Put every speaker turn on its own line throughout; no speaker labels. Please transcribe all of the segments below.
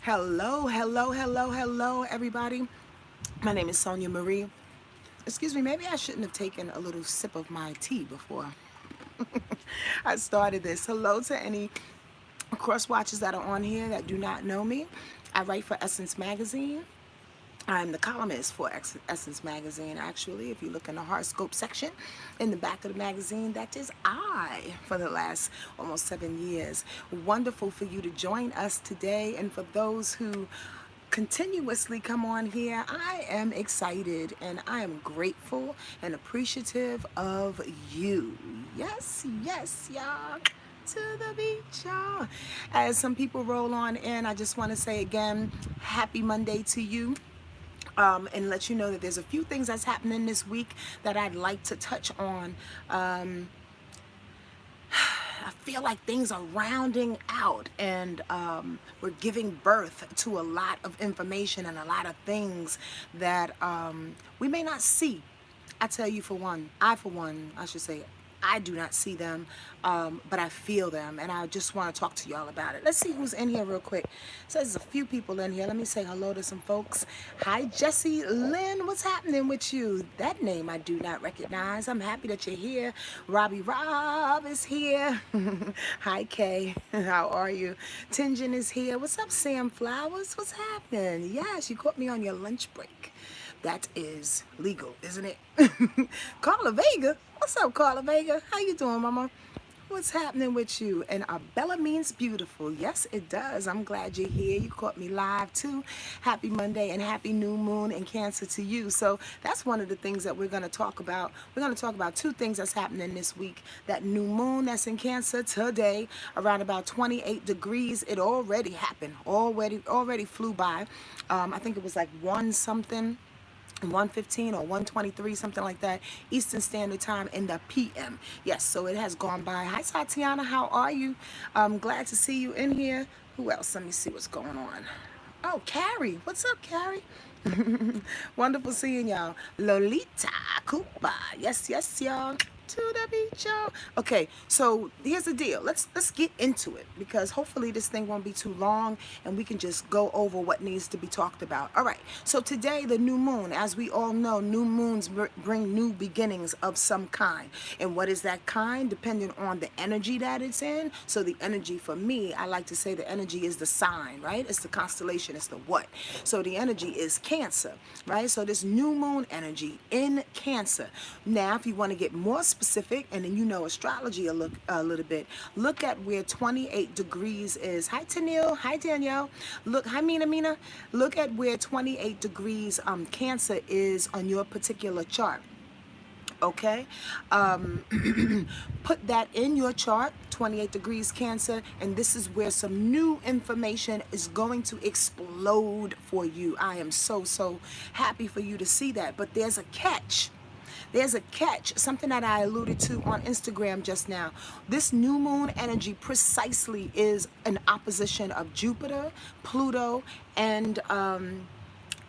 Hello, hello, hello, hello, everybody. My name is Sonia Marie. Excuse me, maybe I shouldn't have taken a little sip of my tea before I started this. Hello to any cross watchers that are on here that do not know me. I write for Essence Magazine. I'm the columnist for Essence Magazine, actually. If you look in the horoscope section in the back of the magazine, that is I for the last almost 7 years. Wonderful for you to join us today. And for those who continuously come on here, I am excited and I am grateful and appreciative of you. Yes, yes, y'all. To the beach, y'all. As some people roll on in, I just want to say again, happy Monday to you. And let you know that there's a few things that's happening this week that I'd like to touch on. I feel like things are rounding out and we're giving birth to a lot of information and a lot of things that we may not see. I tell you for one, I should say, I do not see them, but I feel them, and I just want to talk to y'all about it. Let's see who's in here real quick. So there's a few people in here. Let me say hello to some folks. Hi, Jesse Lynn. What's happening with you? That name I do not recognize. I'm happy that you're here. Robbie Rob is here. Hi, Kay. How are you? Tinjin is here. What's up, Sam Flowers? What's happening? Yes, you caught me on your lunch break. That is legal, isn't it? Carla Vega. What's up, Carla Vega? How you doing, mama? What's happening with you? And Bella means beautiful. Yes, it does. I'm glad you're here. You caught me live too. Happy Monday and happy new moon in Cancer to you. So that's one of the things that we're going to talk about. We're going to talk about two things that's happening this week. That new moon that's in Cancer today, around about 28 degrees. It already happened. Already flew by. I think it was like one something. 1:15 or 1:23, something like that, Eastern Standard Time in the PM. Yes, so it has gone by. Hi, Tatiana, how are you? I'm glad to see you in here. Who else? Let me see what's going on. Oh, Carrie. What's up, Carrie? Wonderful seeing y'all. Lolita Cooper. Yes, yes, y'all. To the beach, y'all. Okay, so here's the deal. Let's get into it because hopefully this thing won't be too long and we can just go over what needs to be talked about. All right. So today, the new moon, as we all know, new moons bring new beginnings of some kind. And what is that kind? Depending on the energy that it's in. So the energy for me, I like to say the energy is the sign, right? It's the constellation. It's the what. So the energy is Cancer, right? So this new moon energy in Cancer. Now, if you want to get more specific, and then you know astrology a little bit, look at where 28 degrees is. Hi, Tennille. Hi, Danielle. Look, hi, Mina. Look at where 28 degrees Cancer is on your particular chart. Okay, put that in your chart, 28 degrees Cancer, and this is where some new information is going to explode for you. I am so happy for you to see that, but there's a catch. There's a catch, something that I alluded to on Instagram just now. This new moon energy precisely is an opposition of Jupiter, Pluto, and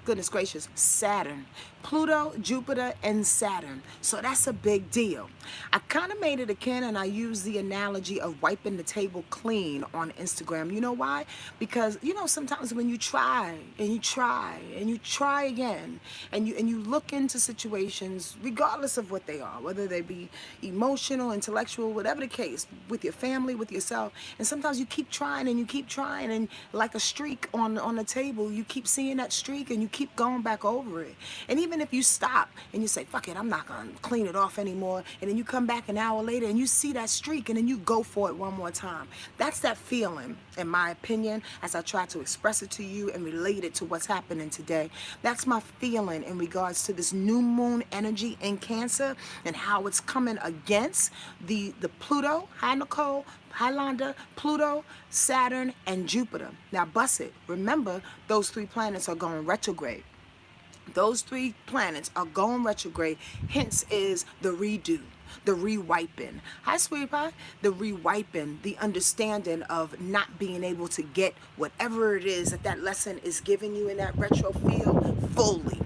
goodness gracious, Saturn. Pluto, Jupiter, and Saturn. So that's a big deal. I kind of made it akin, and I use the analogy of wiping the table clean on Instagram. You know why? Because sometimes when you try and you try and you try again, and you look into situations, regardless of what they are, whether they be emotional, intellectual, whatever the case, with your family, with yourself, and sometimes you keep trying and you keep trying, and like a streak on the table, you keep seeing that streak and you keep going back over it. And even if you stop and you say, fuck it, I'm not going to clean it off anymore, and then you come back an hour later and you see that streak and then you go for it one more time. That's that feeling, in my opinion, as I try to express it to you and relate it to what's happening today. That's my feeling in regards to this new moon energy in Cancer and how it's coming against the Pluto. Hi, Nicole. Hi, Londa. Pluto, Saturn, and Jupiter. Now, bust it. Remember, those three planets are going retrograde. Those three planets are going retrograde. Hence is the redo, the rewiping. Hi, sweetie pie. The rewiping, the understanding of not being able to get whatever it is that lesson is giving you in that retro field fully.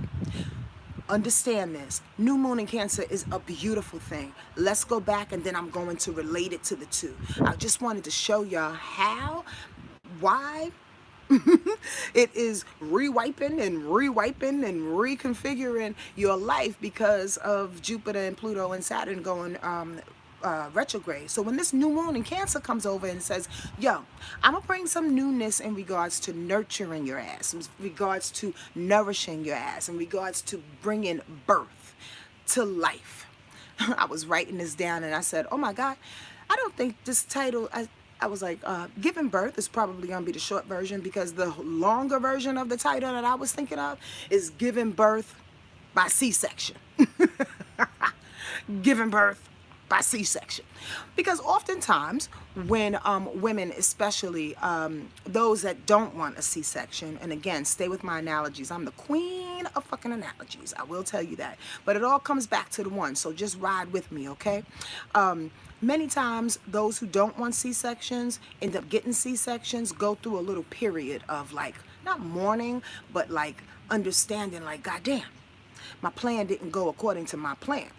Understand this. New moon in Cancer is a beautiful thing. Let's go back and then I'm going to relate it to the two. I just wanted to show y'all how why? It is rewiping and rewiping and reconfiguring your life because of Jupiter and Pluto and Saturn going retrograde. So when this new moon in Cancer comes over and says, yo, I'm gonna bring some newness in regards to nurturing your ass, in regards to nourishing your ass, in regards to bringing birth to life. I was writing this down and I said, oh my God, I don't think this title, I was like, giving birth is probably going to be the short version, because the longer version of the title that I was thinking of is giving birth by C-section. Giving birth by C-section. Because oftentimes when women, especially those that don't want a C-section, and again, stay with my analogies. I'm the queen of fucking analogies. I will tell you that. But it all comes back to the one. So just ride with me, okay? Many times those who don't want C-sections end up getting C-sections, go through a little period of like, not mourning, but like understanding like, goddamn, my plan didn't go according to my plan.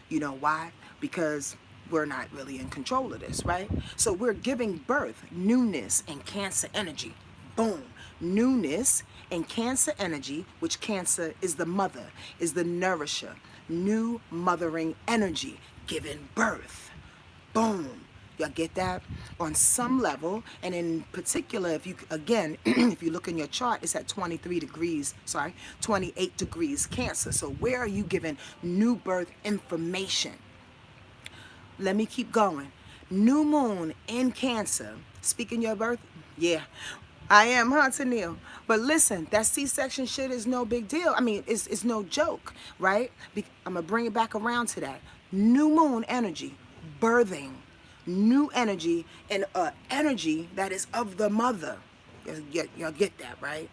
You know why? Because we're not really in control of this, right? So we're giving birth, newness and Cancer energy. Boom. Newness and Cancer energy, which Cancer is the mother, is the nourisher. New mothering energy, giving birth. Boom. Y'all get that? On some level, and in particular, if you, again, if you look in your chart, it's at 28 degrees Cancer. So where are you giving new birth information? Let me keep going. New moon in Cancer. Speaking your birth? Yeah. I am, huh, Tennille? But listen, that C-section shit is no big deal. I mean, it's no joke, right? I'm going to bring it back around to that. New moon energy, birthing, new energy, and energy that is of the mother. Y'all get that, right?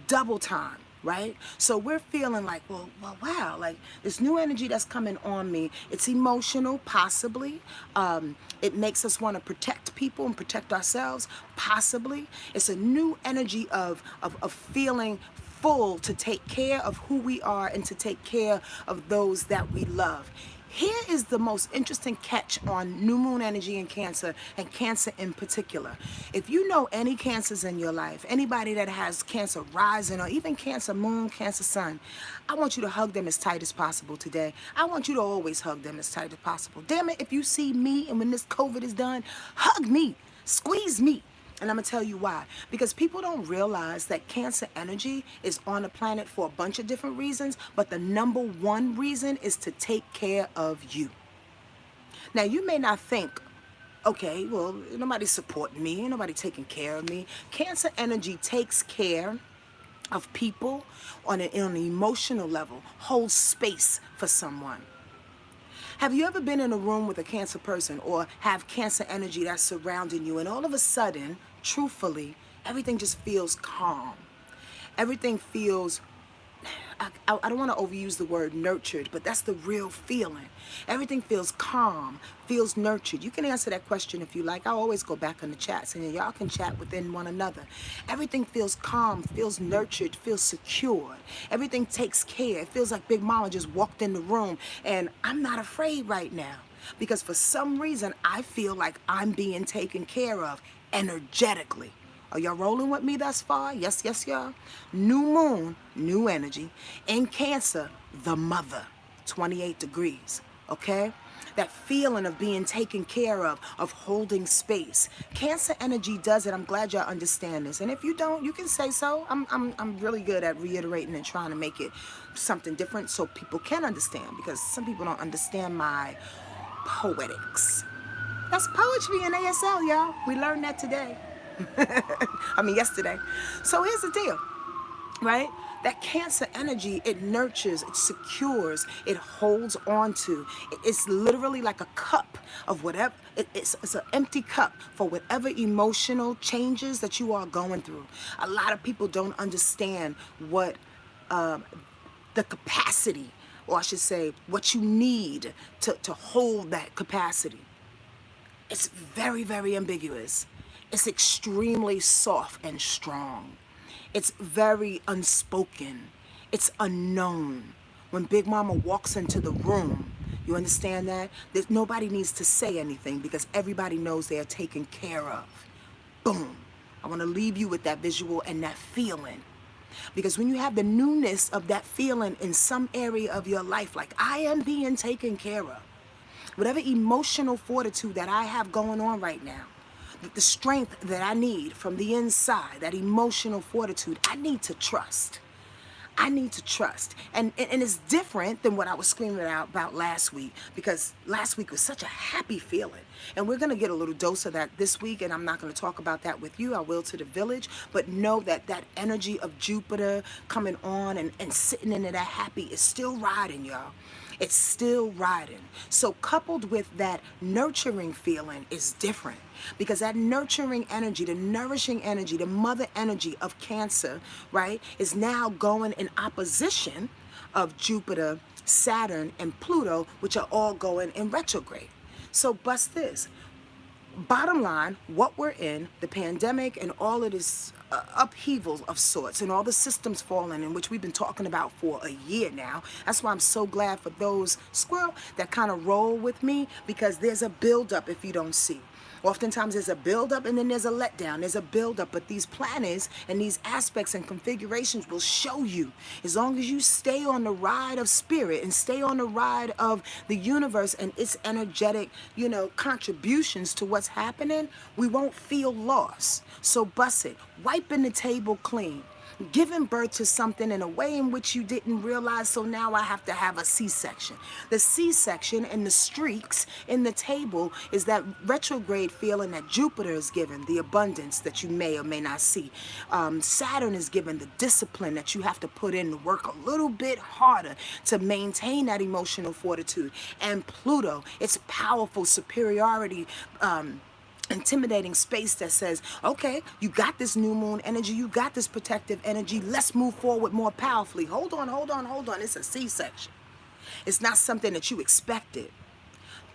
Double time, right? So we're feeling like, well, wow, like this new energy that's coming on me, it's emotional, possibly. It makes us want to protect people and protect ourselves, possibly. It's a new energy of feeling full to take care of who we are and to take care of those that we love. Here is the most interesting catch on new moon energy in Cancer, and Cancer in particular. If you know any Cancers in your life, anybody that has Cancer rising or even Cancer moon, Cancer sun, I want you to hug them as tight as possible today. I want you to always hug them as tight as possible. Damn it, if you see me and when this COVID is done, hug me, squeeze me. And I'm going to tell you why. Because people don't realize that Cancer energy is on the planet for a bunch of different reasons, but the number one reason is to take care of you. Now, you may not think, okay, well, nobody's supporting me, nobody taking care of me. Cancer energy takes care of people on an emotional level, holds space for someone. Have you ever been in a room with a Cancer person or have Cancer energy that's surrounding you, and all of a sudden, truthfully, everything just feels calm. Everything feels, I don't want to overuse the word nurtured, but that's the real feeling. Everything feels calm, feels nurtured. You can answer that question if you like. I always go back in the chats and y'all can chat within one another. Everything feels calm, feels nurtured, feels secured. Everything takes care. It feels like Big Mama just walked in the room and I'm not afraid right now because for some reason I feel like I'm being taken care of energetically. Are y'all rolling with me thus far? Yes, yes, y'all. New moon, new energy. In Cancer, the mother, 28 degrees, okay? That feeling of being taken care of holding space. Cancer energy does it. I'm glad y'all understand this. And if you don't, you can say so. I'm really good at reiterating and trying to make it something different so people can understand, because some people don't understand my poetics. That's poetry in ASL, y'all. We learned that today. Yesterday. So here's the deal, right? That Cancer energy, it nurtures, it secures, it holds on to. It's literally like a cup of whatever. It's an empty cup for whatever emotional changes that you are going through. A lot of people don't understand what the capacity, or I should say, what you need to hold that capacity. It's very, very ambiguous. It's extremely soft and strong. It's very unspoken. It's unknown. When Big Mama walks into the room, you understand that? That nobody needs to say anything because everybody knows they are taken care of. Boom. I want to leave you with that visual and that feeling. Because when you have the newness of that feeling in some area of your life, like I am being taken care of, whatever emotional fortitude that I have going on right now, the strength that I need from the inside, that emotional fortitude, I need to trust. I need to trust. And it's different than what I was screaming out about last week, because last week was such a happy feeling. And we're going to get a little dose of that this week, and I'm not going to talk about that with you. I will to the village. But know that that energy of Jupiter coming on and sitting into that happy is still riding, y'all. It's still riding. So coupled with that nurturing feeling is different, because that nurturing energy, the nourishing energy, the mother energy of Cancer, right, is now going in opposition of Jupiter, Saturn, and Pluto, which are all going in retrograde. So bust this. Bottom line, what we're in, the pandemic and all of this upheaval of sorts and all the systems falling, in which we've been talking about for a year now. That's why I'm so glad for those squirrel that kind of roll with me, because there's a buildup if you don't see. Oftentimes there's a buildup and then there's a letdown. There's a buildup, but these planets and these aspects and configurations will show you. As long as you stay on the ride of spirit and stay on the ride of the universe and its energetic, contributions to what's happening, we won't feel loss. So bust it. Wiping the table clean. Giving birth to something in a way in which you didn't realize, so now I have to have a C-section. The C-section and the streaks in the table is that retrograde feeling that Jupiter is giving, the abundance that you may or may not see. Saturn is giving the discipline that you have to put in to work a little bit harder to maintain that emotional fortitude. And Pluto, it's powerful superiority, intimidating space that says, okay, you got this new moon energy, you got this protective energy, let's move forward more powerfully. Hold on. It's a C-section. It's not something that you expected.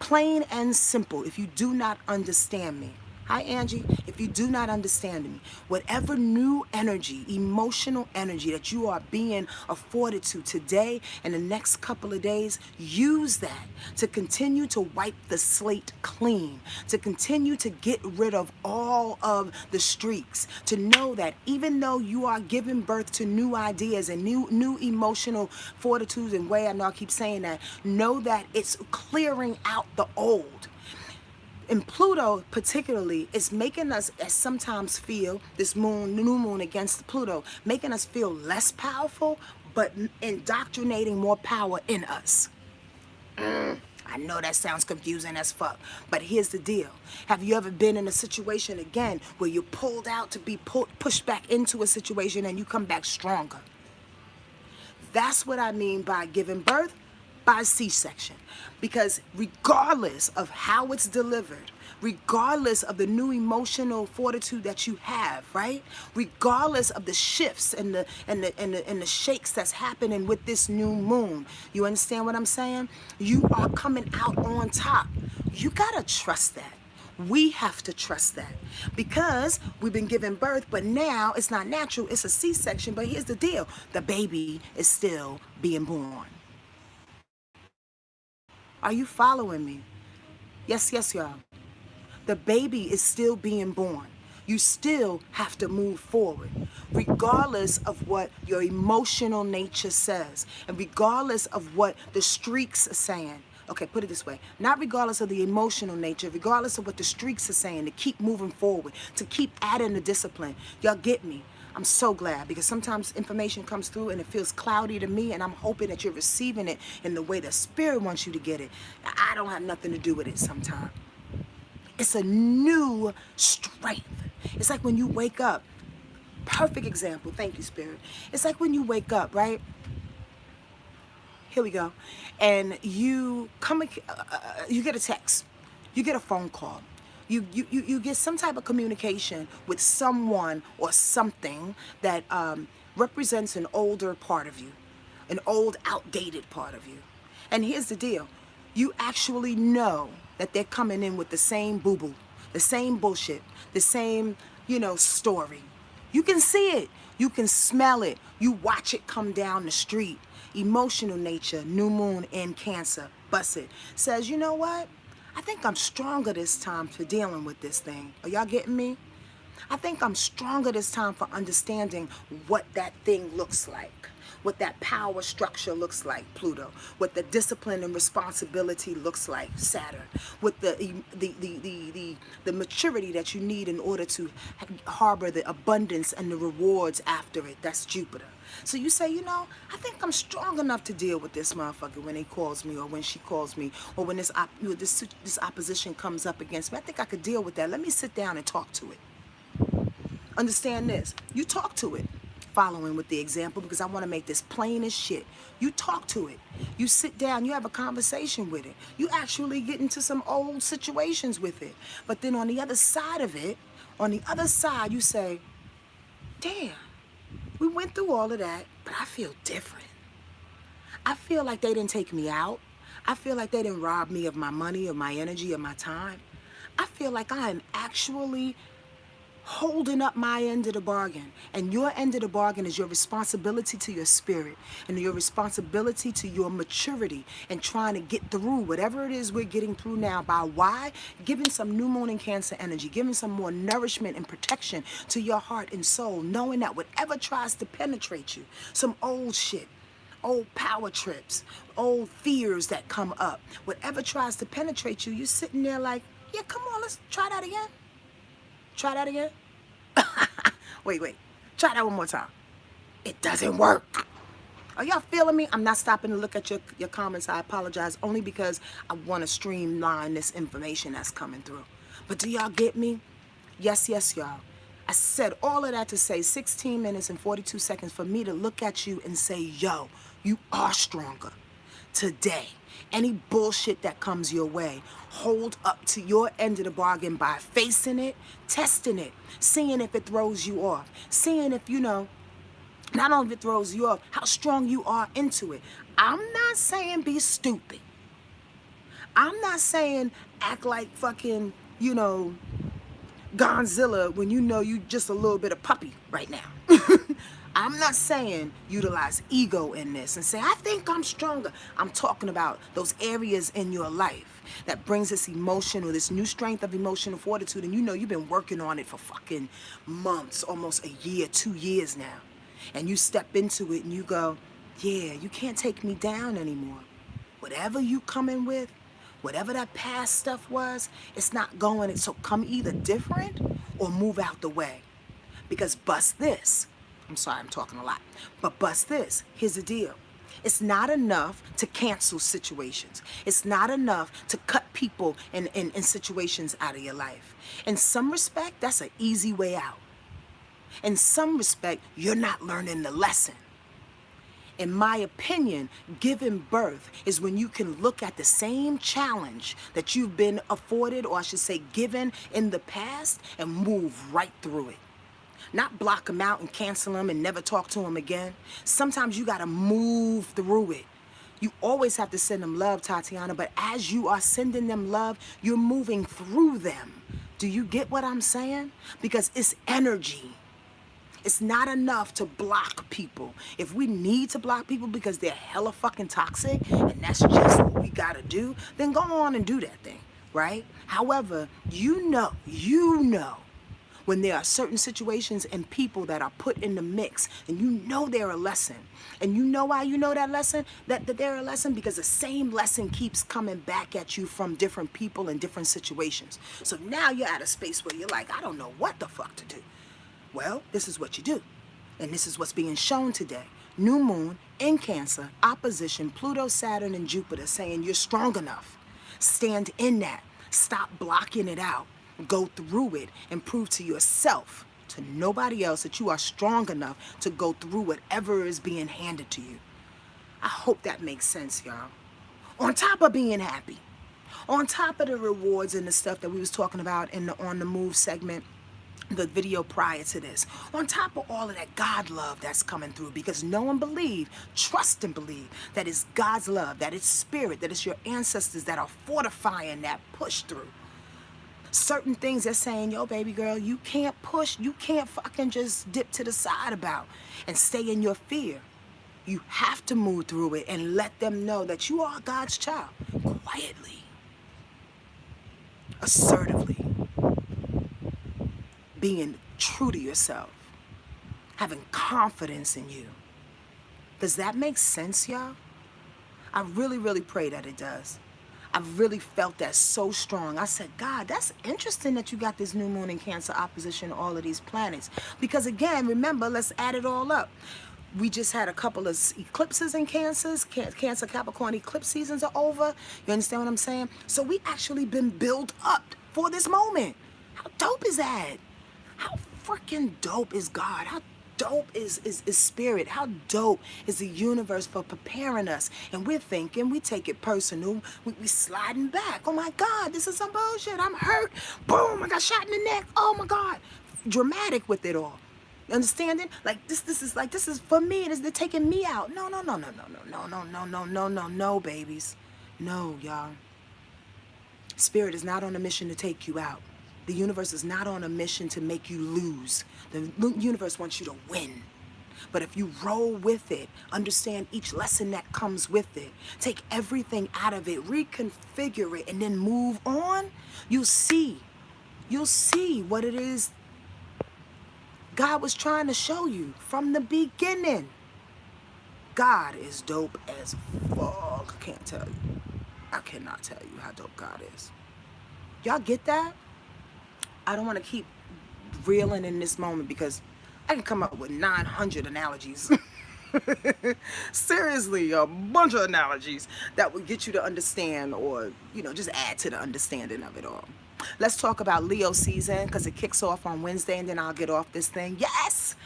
Plain and simple. If you do not understand me, hi Angie, if you do not understand me, whatever new energy, emotional energy that you are being afforded to today and the next couple of days, use that to continue to wipe the slate clean, to continue to get rid of all of the streaks, to know that even though you are giving birth to new ideas and new emotional fortitudes, and way I know I keep saying that, know that it's clearing out the old. And Pluto particularly is making us sometimes feel, this new moon against Pluto, making us feel less powerful, but indoctrinating more power in us. I know that sounds confusing as fuck, but here's the deal. Have you ever been in a situation again where you're pulled out to be pushed back into a situation and you come back stronger? That's what I mean by giving birth by C-section. Because regardless of how it's delivered, regardless of the new emotional fortitude that you have, right? Regardless of the shifts and the shakes that's happening with this new moon, you understand what I'm saying? You are coming out on top. You gotta trust that. We have to trust that, because we've been giving birth, but now it's not natural, it's a C-section. But here's the deal, the baby is still being born. Are you following me? Yes, y'all. The baby is still being born. You still have to move forward, regardless of what your emotional nature says, and regardless of what the streaks are saying. Okay, put it this way. Not regardless of the emotional nature, regardless of what the streaks are saying, to keep moving forward, to keep adding the discipline. Y'all get me? I'm so glad, because sometimes information comes through and it feels cloudy to me, and I'm hoping that you're receiving it in the way the Spirit wants you to get it. I don't have nothing to do with it sometimes. It's a new strength. It's like when you wake up. Perfect example. Thank you, Spirit. It's like when you wake up, right? Here we go. And you you get a text. You get a phone call. You get some type of communication with someone or something that represents an older part of you, an old, outdated part of you. And here's the deal. You actually know that they're coming in with the same boo-boo, the same bullshit, the same, story. You can see it. You can smell it. You watch it come down the street. Emotional nature, new moon in Cancer, bust it. Says, you know what? I think I'm stronger this time for dealing with this thing. Are y'all getting me? I think I'm stronger this time for understanding what that thing looks like, what that power structure looks like, Pluto, what the discipline and responsibility looks like, Saturn, with the maturity that you need in order to harbor the abundance and the rewards after it, that's Jupiter. So you say, I think I'm strong enough to deal with this motherfucker when he calls me or when she calls me or when this opposition comes up against me. I think I could deal with that. Let me sit down and talk to it. Understand this. You talk to it. Following with the example, because I want to make this plain as shit. You talk to it. You sit down. You have a conversation with it. You actually get into some old situations with it. But then on the other side of it, you say, damn, we went through all of that, but I feel different. I feel like they didn't take me out. I feel like they didn't rob me of my money, of my energy, of my time. I feel like I am actually holding up my end of the bargain. And your end of the bargain is your responsibility to your spirit and your responsibility to your maturity and trying to get through whatever it is we're getting through now. By why? Giving some new moon and Cancer energy, giving some more nourishment and protection to your heart and soul, knowing that whatever tries to penetrate you, some old shit, old power trips, old fears that come up, whatever tries to penetrate you, you're sitting there like, yeah, come on, let's try that again. Try that again. Wait. Try that one more time. It doesn't work. Are y'all feeling me? I'm not stopping to look at your comments. I apologize, only because I want to streamline this information that's coming through. But do y'all get me? Yes, y'all. I said all of that to say 16 minutes and 42 seconds for me to look at you and say, yo, you are stronger. Today, any bullshit that comes your way, hold up to your end of the bargain by facing it, testing it, seeing if it throws you off, seeing if, not only if it throws you off, how strong you are into it. I'm not saying be stupid. I'm not saying act like fucking, Godzilla when you just a little bit of puppy right now. I'm not saying utilize ego in this and say, I think I'm stronger. I'm talking about those areas in your life that brings this emotion or this new strength of emotional fortitude. And you've been working on it for fucking months, almost a year, 2 years now. And you step into it and you go, yeah, you can't take me down anymore. Whatever you come in with, whatever that past stuff was, it's not going. So come either different or move out the way. Because bust this. I'm sorry, I'm talking a lot. But bust this. Here's the deal. It's not enough to cancel situations. It's not enough to cut people in situations out of your life. In some respect, that's an easy way out. In some respect, you're not learning the lesson. In my opinion, giving birth is when you can look at the same challenge that you've been afforded, or I should say given in the past, and move right through it. Not block them out and cancel them and never talk to them again. Sometimes you got to move through it. You always have to send them love, Tatiana, but as you are sending them love, you're moving through them. Do you get what I'm saying? Because it's energy. It's not enough to block people. If we need to block people because they're hella fucking toxic and that's just what we gotta do, then go on and do that thing, right? However, you know, when there are certain situations and people that are put in the mix and they're a lesson. And you know why you know that lesson? That they're a lesson? Because the same lesson keeps coming back at you from different people in different situations. So now you're at a space where you're like, I don't know what the fuck to do. Well, this is what you do. And this is what's being shown today. New moon in Cancer, opposition, Pluto, Saturn, and Jupiter saying you're strong enough. Stand in that. Stop blocking it out. Go through it and prove to yourself, to nobody else, that you are strong enough to go through whatever is being handed to you. I hope that makes sense, y'all. On top of being happy, on top of the rewards and the stuff that we was talking about in the On the Move segment, the video prior to this, on top of all of that God love that's coming through, because know and believe, trust and believe that it's God's love, that it's spirit, that it's your ancestors that are fortifying that push through. Certain things they're saying, yo, baby girl, you can't push, you can't fucking just dip to the side about and stay in your fear. You have to move through it and let them know that you are God's child, quietly, assertively, being true to yourself, having confidence in you. Does that make sense, y'all? I really, really pray that it does. I really felt that so strong. I said, God, that's interesting that you got this new moon in Cancer opposition to all of these planets. Because again, remember, let's add it all up. We just had a couple of eclipses in Cancers. Cancer Capricorn eclipse seasons are over. You understand what I'm saying? So we actually been built up for this moment. How dope is that? How freaking dope is God? How dope is spirit? How dope is the universe for preparing us? And we're thinking, we take it personal, we sliding back. Oh my God, this is some bullshit. I'm hurt. Boom, I got shot in the neck. Oh my God. Dramatic with it all. You understanding? Like this is for me. They're taking me out. No, babies. No, y'all. Spirit is not on a mission to take you out. The universe is not on a mission to make you lose. The universe wants you to win. But if you roll with it, understand each lesson that comes with it, take everything out of it, reconfigure it, and then move on, you'll see what it is God was trying to show you from the beginning. God is dope as fuck. I can't tell you. I cannot tell you how dope God is. Y'all get that? I don't want to keep reeling in this moment because I can come up with 900 analogies. Seriously, a bunch of analogies that would get you to understand or, just add to the understanding of it all. Let's talk about Leo season because it kicks off on Wednesday and then I'll get off this thing. Yes!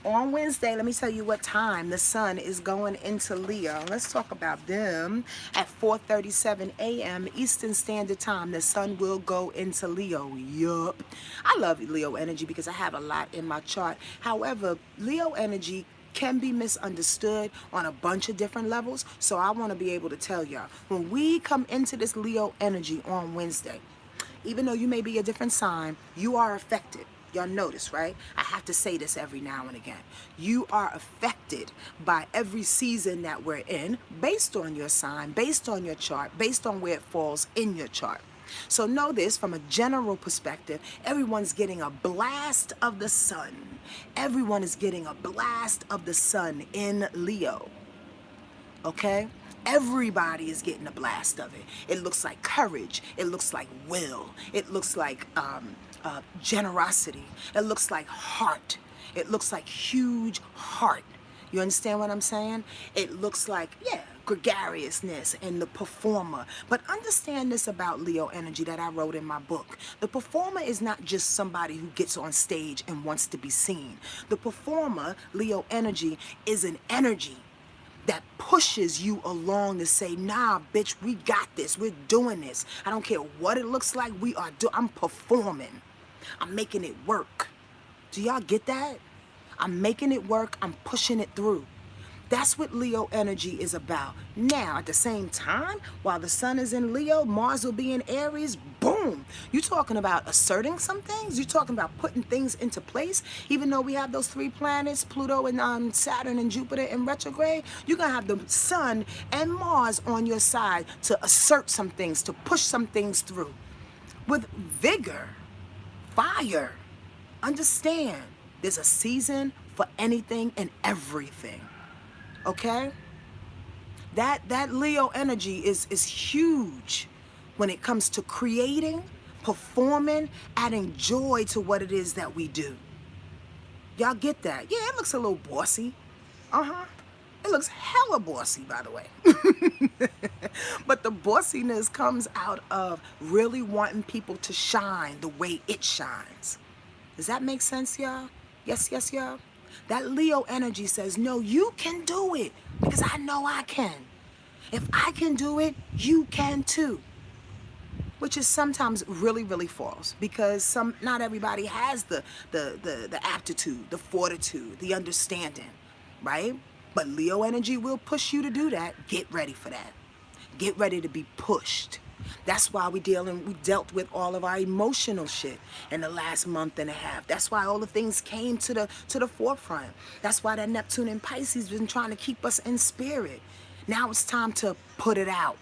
On Wednesday, let me tell you what time the sun is going into Leo. Let's talk about them. At 4:37 a.m. Eastern Standard Time, the sun will go into Leo. Yup. I love Leo energy because I have a lot in my chart. However, Leo energy can be misunderstood on a bunch of different levels. So I want to be able to tell y'all, when we come into this Leo energy on Wednesday, even though you may be a different sign, you are affected. Y'all notice, right? I have to say this every now and again. You are affected by every season that we're in based on your sign, based on your chart, based on where it falls in your chart. So know this from a general perspective, everyone's getting a blast of the sun. Everyone is getting a blast of the sun in Leo. Okay? Everybody is getting a blast of it. It looks like courage. It looks like will. It looks like generosity. It looks like heart. It looks like huge heart. You understand what I'm saying? It looks like, gregariousness and the performer. But understand this about Leo energy that I wrote in my book. The performer is not just somebody who gets on stage and wants to be seen. The performer, Leo energy, is an energy that pushes you along to say, nah, bitch, we got this. We're doing this. I don't care what it looks like. I'm performing. I'm making it work. Do y'all get that? I'm making it work. I'm pushing it through. That's what Leo energy is about. Now, at the same time, while the sun is in Leo, Mars will be in Aries. Boom. You're talking about asserting some things. You're talking about putting things into place. Even though we have those three planets, Pluto and Saturn and Jupiter in retrograde, you're going to have the sun and Mars on your side to assert some things, to push some things through. With vigor, fire. Understand, there's a season for anything and everything. Okay? That Leo energy is huge when it comes to creating, performing, adding joy to what it is that we do. Y'all get that? Yeah, it looks a little bossy. It looks hella bossy, by the way. But the bossiness comes out of really wanting people to shine the way it shines. Does that make sense, y'all? Yes, y'all? That Leo energy says, no, you can do it because I know I can. If I can do it, you can too. Which is sometimes really, really false because not everybody has the aptitude, the fortitude, the understanding, right? But Leo energy will push you to do that. Get ready for that. Get ready to be pushed. That's why we dealt with all of our emotional shit in the last month and a half. That's why all the things came to the forefront. That's why that Neptune and Pisces been trying to keep us in spirit. Now it's time to put it out,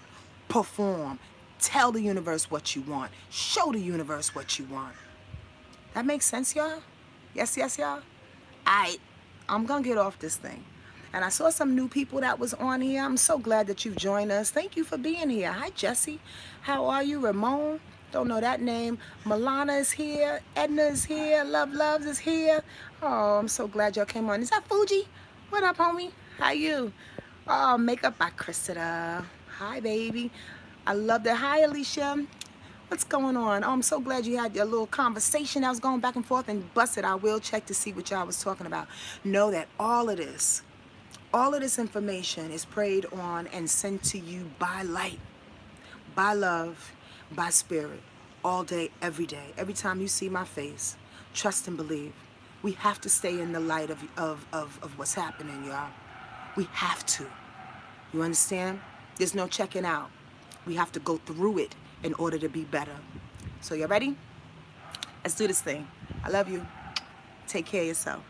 perform, tell the universe what you want, show the universe what you want. That makes sense, y'all? Yes, yes, y'all. I'm gonna get off this thing. And I saw some new people that was on here. I'm so glad that you've joined us. Thank you for being here. Hi, Jesse. How are you? Ramon. Don't know that name. Milana is here. Edna is here. Love Loves is here. Oh, I'm so glad y'all came on. Is that Fuji? What up, homie? How you? Oh, makeup by Cressida. Hi, baby. I love that. Hi, Alicia. What's going on? Oh, I'm so glad you had your little conversation that was going back and forth and busted. I will check to see what y'all was talking about. Know that all of this information is prayed on and sent to you by light, by love, by spirit, all day, every day. Every time you see my face, trust and believe. We have to stay in the light of what's happening, y'all. We have to. You understand? There's no checking out. We have to go through it in order to be better. So you ready? Let's do this thing. I love you. Take care of yourself.